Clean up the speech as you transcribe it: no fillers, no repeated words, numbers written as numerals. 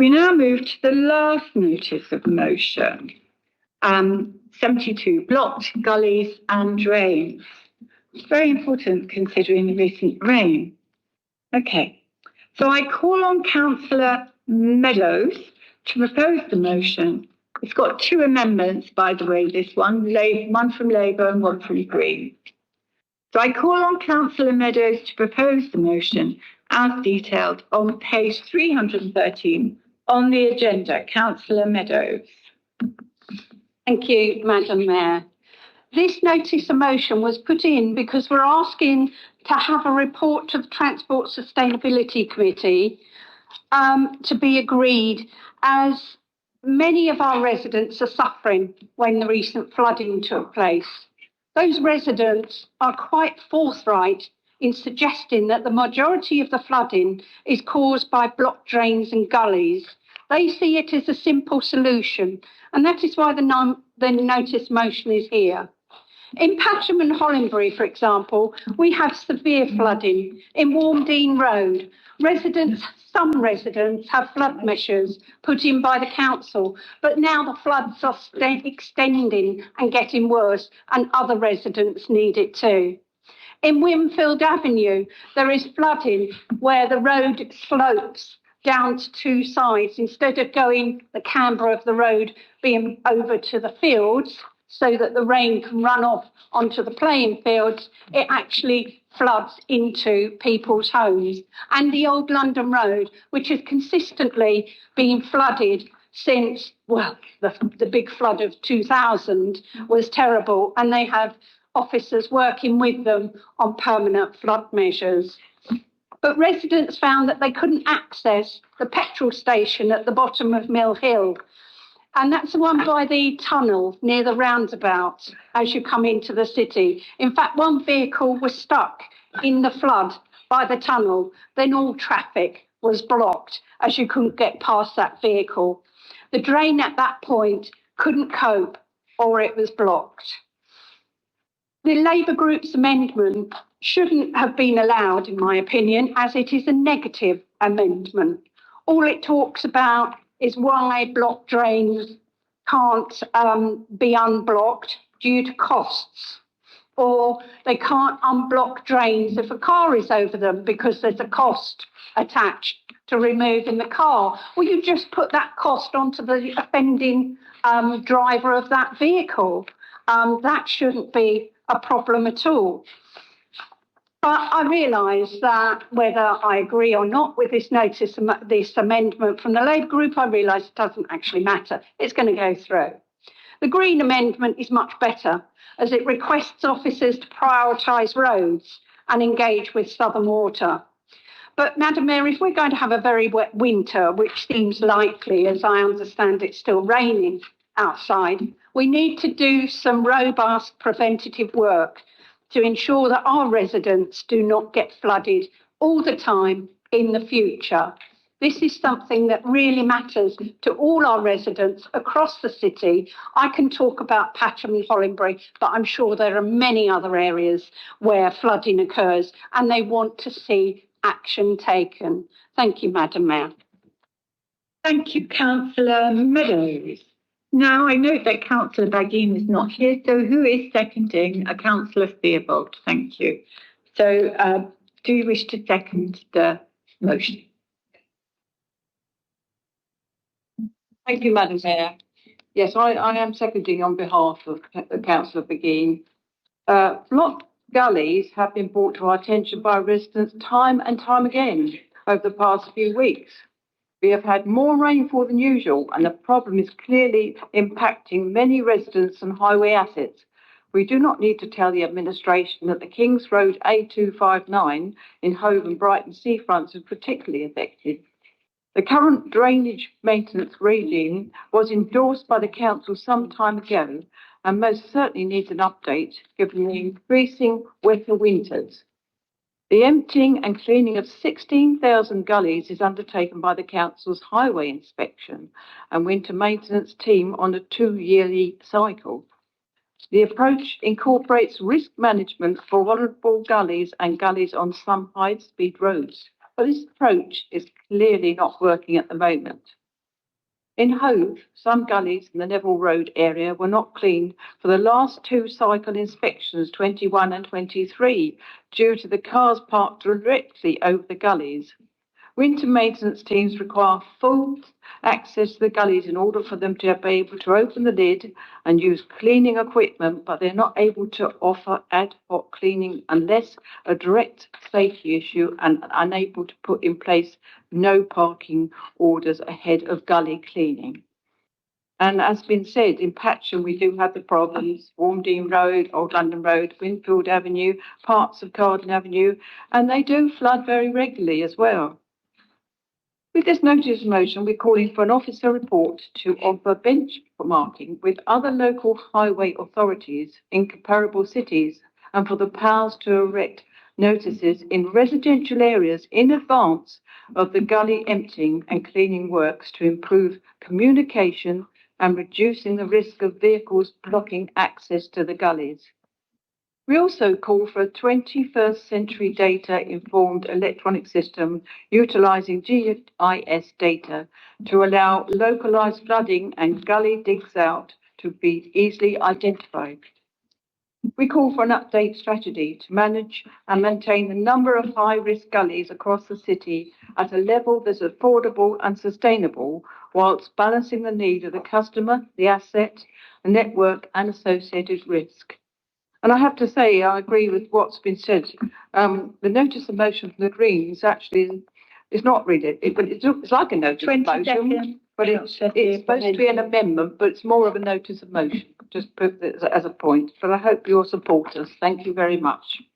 We now move to the last notice of motion, 72, blocked gullies and drains. It's very important considering the recent rain. Okay, so I call on Cllr Meadows to propose the motion. It's got two amendments, by the way, this one from Labour and one from Green. So I call on Cllr Meadows to propose the motion as detailed on page 313 on the agenda. Cllr Meadows. Thank you, Madam Mayor. This notice of motion was put in because we're asking to have a report to the Transport Sustainability Committee to be agreed, as many of our residents are suffering when the recent flooding took place. Those residents are quite forthright in suggesting that the majority of the flooding is caused by blocked drains and gullies. They see it as a simple solution, and that is why the notice motion is here. In Patcham and Hollandbury, for example, we have severe flooding in Warmdean Road. Some residents have flood measures put in by the council, but now the floods are extending and getting worse, and other residents need it too. In Winfield Avenue, there is flooding where the road slopes down to two sides. Instead of going the camber of the road being over to the fields so that the rain can run off onto the playing fields, it actually floods into people's homes. And the Old London Road, which has consistently been flooded since, well, the big flood of 2000 was terrible, and they have officers working with them on permanent flood measures. But residents found that they couldn't access the petrol station at the bottom of Mill Hill. And that's the one by the tunnel near the roundabout as you come into the city. In fact, one vehicle was stuck in the flood by the tunnel. Then all traffic was blocked as you couldn't get past that vehicle. The drain at that point couldn't cope, or it was blocked. The Labour group's amendment shouldn't have been allowed, in my opinion, as it is a negative amendment. All it talks about is why blocked drains can't be unblocked due to costs, or they can't unblock drains if a car is over them because there's a cost attached to removing the car. Well, you just put that cost onto the offending driver of that vehicle. That shouldn't be a problem at all. But I realise that whether I agree or not with this amendment from the Labour group, I realise it doesn't actually matter. It's going to go through. The Green amendment is much better, as it requests officers to prioritise roads and engage with Southern Water. But, Madam Mayor, if we're going to have a very wet winter, which seems likely, as I understand it's still raining outside, we need to do some robust preventative work to ensure that our residents do not get flooded all the time in the future. This is something that really matters to all our residents across the city. I can talk about Patcham and Hollandbury, but I'm sure there are many other areas where flooding occurs, and they want to see action taken. Thank you, Madam Mayor. Thank you, Councillor Meadows. Now, I note that Councillor Baggin is not here, so who is seconding? Councillor Theobald, thank you. So do you wish to second the motion? Thank you, Madam Mayor. Yes, I am seconding on behalf of Councillor Baggin. Blocked gullies have been brought to our attention by residents time and time again over the past few weeks. We have had more rainfall than usual, and the problem is clearly impacting many residents and highway assets. We do not need to tell the administration that the King's Road A259 in Hove and Brighton seafronts is particularly affected. The current drainage maintenance regime was endorsed by the council some time ago and most certainly needs an update given the increasing wetter winters. The emptying and cleaning of 16,000 gullies is undertaken by the council's highway inspection and winter maintenance team on a 2-yearly cycle. The approach incorporates risk management for vulnerable gullies and gullies on some high-speed roads, but this approach is clearly not working at the moment. In Hove, some gullies in the Neville Road area were not cleaned for the last two cycle inspections, 21 and 23, due to the cars parked directly over the gullies. Winter maintenance teams require full access to the gullies in order for them to be able to open the lid and use cleaning equipment, but they're not able to offer ad hoc cleaning unless a direct safety issue and unable to put in place no parking orders ahead of gully cleaning. And as been said, in Patcham, we do have the problems, Warmdean Road, Old London Road, Winfield Avenue, parts of Carden Avenue, and they do flood very regularly as well. With this notice of motion, we're calling for an officer report to offer benchmarking with other local highway authorities in comparable cities and for the powers to erect notices in residential areas in advance of the gully emptying and cleaning works to improve communication and reducing the risk of vehicles blocking access to the gullies. We also call for a 21st century data-informed electronic system utilising GIS data to allow localised flooding and gully digs out to be easily identified. We call for an update strategy to manage and maintain the number of high-risk gullies across the city at a level that's affordable and sustainable, whilst balancing the need of the customer, the asset, the network and associated risk. And I have to say, I agree with what's been said. The notice of motion from the Greens actually is not really, it's like a notice of motion, but it's supposed to be an amendment, but it's more of a notice of motion, just put this as a point. But I hope you'll support us. Thank you very much.